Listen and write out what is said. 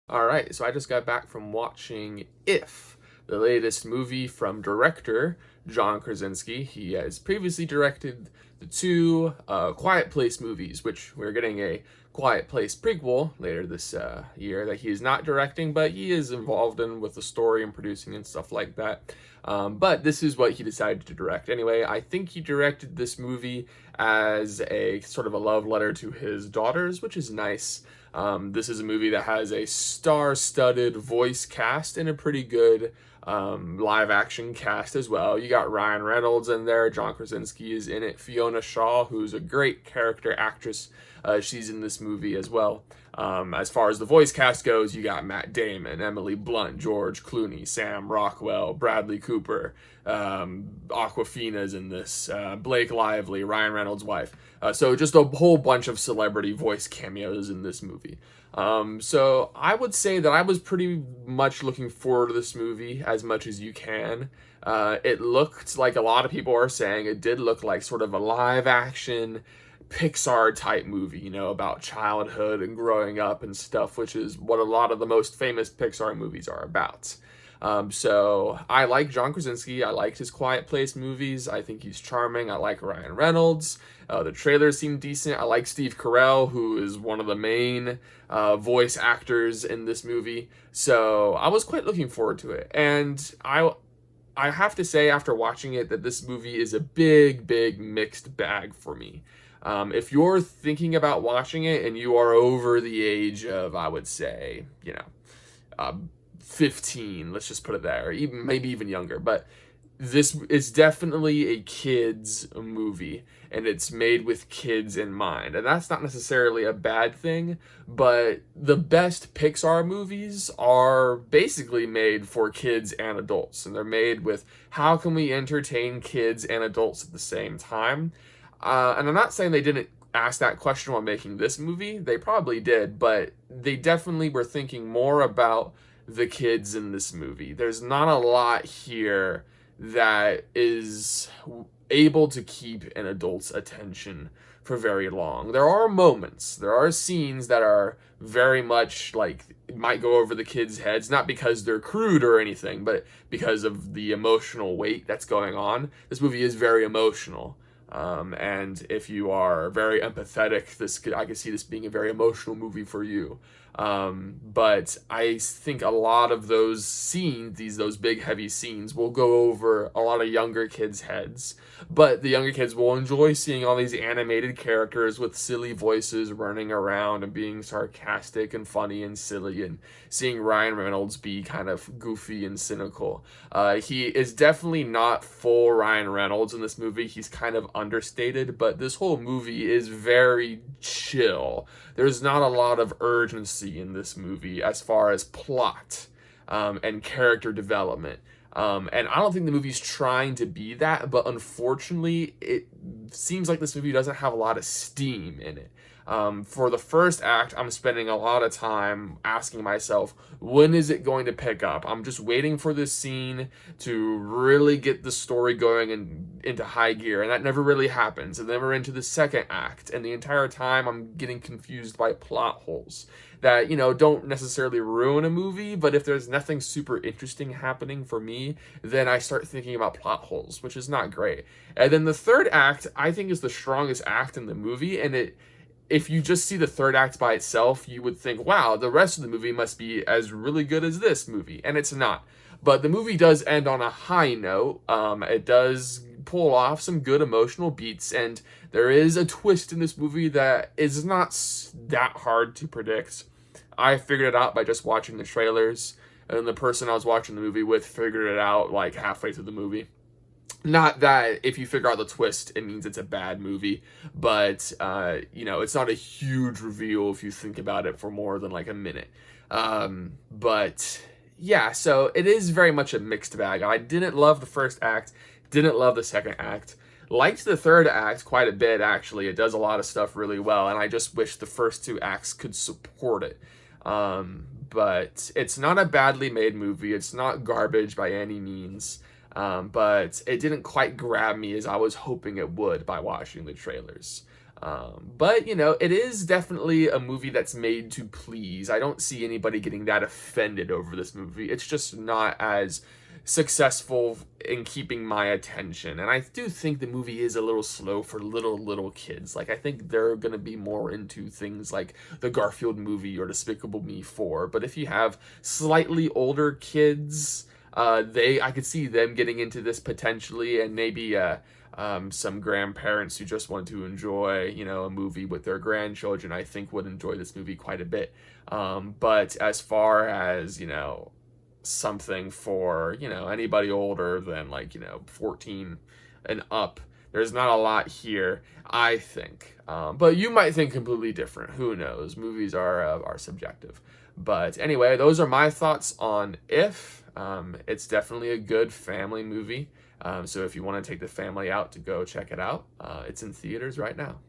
All right, so I just got back from watching If, the latest movie from director John Krasinski. He has previously directed the two Quiet Place movies, which we're getting a Quiet Place prequel later this year that he is not directing, but he is involved in with the story and producing and stuff like that. But this is what he decided to direct. Anyway, I think he directed this movie as a sort of a love letter to his daughters, which is nice. This is a movie that has a star-studded voice cast and a pretty good live-action cast as well. You got Ryan Reynolds in there. John Krasinski is in it. Fiona Shaw, who's a great character actress, she's in this movie as well. As far as the voice cast goes, you got Matt Damon, Emily Blunt, George Clooney, Sam Rockwell, Bradley Cooper, Aquafina's in this, Blake Lively, Ryan Reynolds' wife. So just a whole bunch of celebrity voice cameos in this movie. So I would say that I was pretty much looking forward to this movie as much as you can. It looked like a lot of people are saying it did look like sort of a live action Pixar type movie, about childhood and growing up and stuff, which is what a lot of the most famous Pixar movies are about. So I like John Krasinski. I liked his Quiet Place movies. I think he's charming. I like Ryan Reynolds. The trailers seem decent. I like Steve Carell, who is one of the main voice actors in this movie. So I was quite looking forward to it. And I have to say, after watching it, that this movie is a big, big mixed bag for me. If you're thinking about watching it and you are over the age of, I would say, 15, let's just put it there, even maybe even younger, but this is definitely a kids movie and it's made with kids in mind. And that's not necessarily a bad thing, but the best Pixar movies are basically made for kids and adults, and they're made with how can we entertain kids and adults at the same time. And I'm not saying they didn't ask that question while making this movie. They probably did, but they definitely were thinking more about the kids in this movie. There's not a lot here that is able to keep an adult's attention for very long. There are moments, there are scenes that are very much like it might go over the kids' heads, not because they're crude or anything, but because of the emotional weight that's going on. This movie is very emotional. And if you are very empathetic, I can see this being a very emotional movie for you. But I think a lot of those scenes, those big heavy scenes, will go over a lot of younger kids' heads. But the younger kids will enjoy seeing all these animated characters with silly voices running around and being sarcastic and funny and silly, and seeing Ryan Reynolds be kind of goofy and cynical. He is definitely not full Ryan Reynolds in this movie. He's kind of understated, but this whole movie is very chill. There's not a lot of urgency in this movie as far as plot and character development. And I don't think the movie's trying to be that, but unfortunately, it seems like this movie doesn't have a lot of steam in it. For the first act, I'm spending a lot of time asking myself, when is it going to pick up? I'm just waiting for this scene to really get the story going and into high gear, and that never really happens. And then we're into the second act, and the entire time I'm getting confused by plot holes that, don't necessarily ruin a movie, but if there's nothing super interesting happening for me, then I start thinking about plot holes, which is not great. And then the third act, I think, is the strongest act in the movie, and if you just see the third act by itself, you would think, wow, the rest of the movie must be as really good as this movie, and it's not. But the movie does end on a high note. It does pull off some good emotional beats, and there is a twist in this movie that is not that hard to predict. I figured it out by just watching the trailers, and the person I was watching the movie with figured it out like halfway through the movie. Not that if you figure out the twist, it means it's a bad movie, but, it's not a huge reveal if you think about it for more than like a minute. But yeah, so it is very much a mixed bag. I didn't love the first act, didn't love the second act. Liked the third act quite a bit, actually. It does a lot of stuff really well, and I just wish the first two acts could support it. But it's not a badly made movie. It's not garbage by any means. But it didn't quite grab me as I was hoping it would by watching the trailers. But, it is definitely a movie that's made to please. I don't see anybody getting that offended over this movie. It's just not as successful in keeping my attention. And I do think the movie is a little slow for little kids. Like, I think they're going to be more into things like the Garfield movie or Despicable Me 4. But if you have slightly older kids, I could see them getting into this potentially, and maybe some grandparents who just want to enjoy, a movie with their grandchildren, I think would enjoy this movie quite a bit. But as far as, something for, anybody older than 14 and up, there's not a lot here, I think. But you might think completely different. Who knows? Movies are subjective. But anyway, those are my thoughts on If. It's definitely a good family movie. So if you want to take the family out to go check it out, it's in theaters right now.